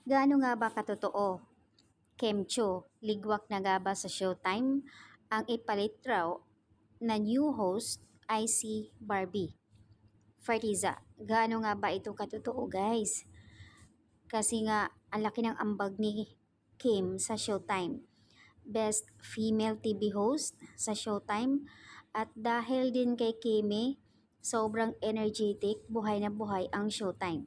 Gaano nga ba katotoo? Kim Chiu, ligwak na nga ba sa Showtime? Ang ipalit raw na new host ay si Barbie. Fartiza, gaano nga ba ito katotoo guys? Kasi nga, ang laki ng ambag ni Kim sa Showtime. Best female TV host sa Showtime. At dahil din kay Kimi, sobrang energetic, buhay na buhay ang Showtime.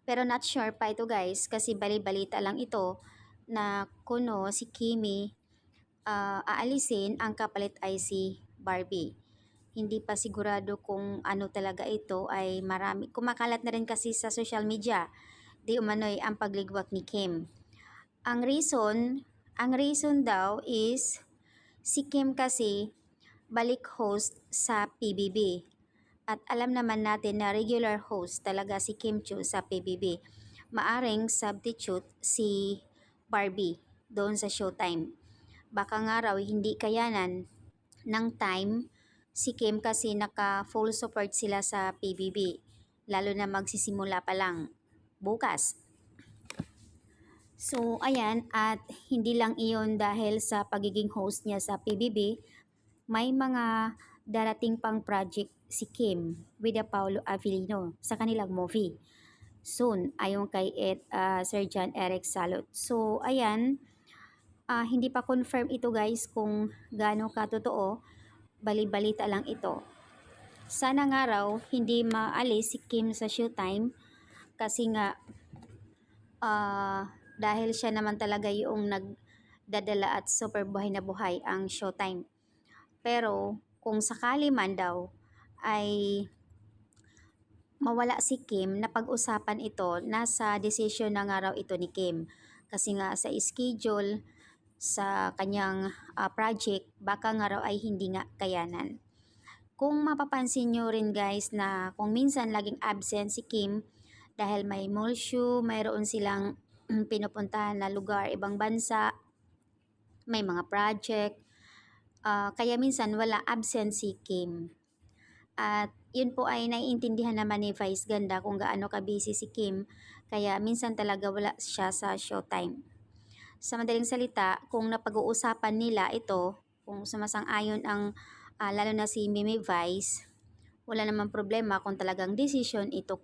Pero not sure pa ito guys kasi bali-balita lang ito na kuno si Kimi aalisin, ang kapalit ay si Barbie. Hindi pa sigurado kung ano talaga ito, ay marami. Kumakalat na rin kasi sa social media, di umano'y ang pagligwak ni Kim. Ang reason daw is si Kim kasi balik host sa PBB. At alam naman natin na regular host talaga si Kim Chiu sa PBB. Maaring substitute si Barbie doon sa Showtime. Baka nga raw hindi kayanan ng time si Kim kasi naka full support sila sa PBB. Lalo na magsisimula pa lang bukas. So ayan, at hindi lang iyon dahil sa pagiging host niya sa PBB, may mga darating pang project si Kim with Paulo Avellino sa kanilang movie. Soon, ayon kay Sir John Eric Salot. So, ayan, hindi pa confirm ito guys kung gaano katotoo, bali-balita lang ito. Sana nga raw hindi maalis si Kim sa Showtime kasi nga dahil siya naman talaga yung nagdadala at super buhay na buhay ang Showtime. Pero kung sakali man daw ay mawala si Kim, na pag-usapan ito, nasa decision na nga raw ito ni Kim. Kasi nga sa schedule, sa kanyang project, baka nga raw ay hindi nga kayanan. Kung mapapansin nyo rin guys na kung minsan laging absent si Kim dahil may mall show, mayroon silang pinupuntahan na lugar, ibang bansa, may mga project, kaya minsan wala, absent si Kim. At yun po ay naiintindihan naman ni Vice Ganda kung gaano ka-busy si Kim, kaya minsan talaga wala siya sa Showtime. Sa madaling salita, kung napag-uusapan nila ito, kung sumasang-ayon ang lalo na si Mimi Vice, wala namang problema kung talagang decision ito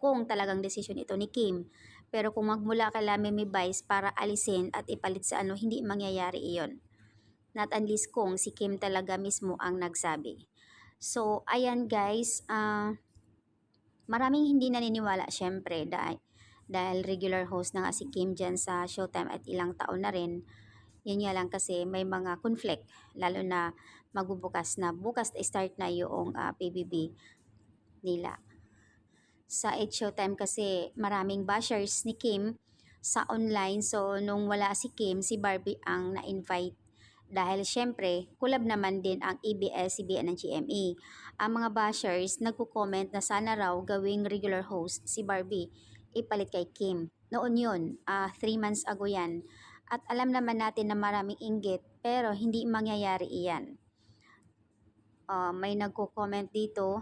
ni Kim. Pero kung magmula kala Mimi Vice para alisin at ipalit sa ano, hindi mangyayari iyon. Not unless kung si Kim talaga mismo ang nagsabi. So, ayan guys, maraming hindi naniniwala syempre dahil regular host na nga si Kim dyan sa Showtime at ilang taon na rin. Yun nga lang kasi may mga conflict, lalo na bukas start na yung PBB nila. Sa Showtime kasi maraming bashers ni Kim sa online, so nung wala si Kim, si Barbie ang na-invite. Dahil syempre, kulab naman din ang ABS-CBN ng GMA. Ang mga bashers nagko-comment na sana raw gawing regular host si Barbie, ipalit kay Kim. Noon yun, 3 months ago yan. At alam naman natin na maraming inggit, pero hindi mangyayari iyan. May nagko-comment dito,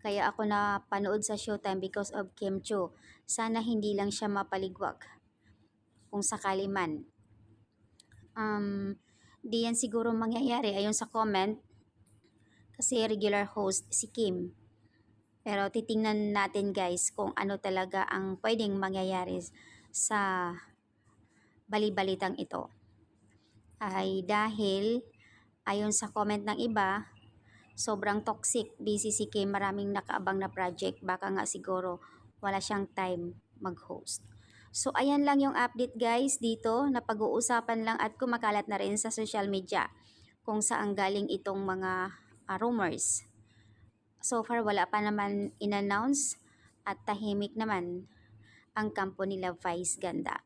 kaya ako na panood sa Showtime because of Kim Chiu. Sana hindi lang siya mapaligwak kung sakali man. Di yan siguro mangyayari ayon sa comment kasi regular host si Kim. Pero titingnan natin guys kung ano talaga ang pwedeng mangyayari sa bali-balitang ito. Ay dahil ayon sa comment ng iba, sobrang toxic, busy si Kim, maraming nakaabang na project, baka nga siguro wala siyang time mag-host. So ayan lang yung update guys dito, na pag-uusapan lang at kumakalat na rin sa social media kung saan galing itong mga rumors. So far wala pa naman in-announce at tahimik naman ang kampo nila Vice Ganda.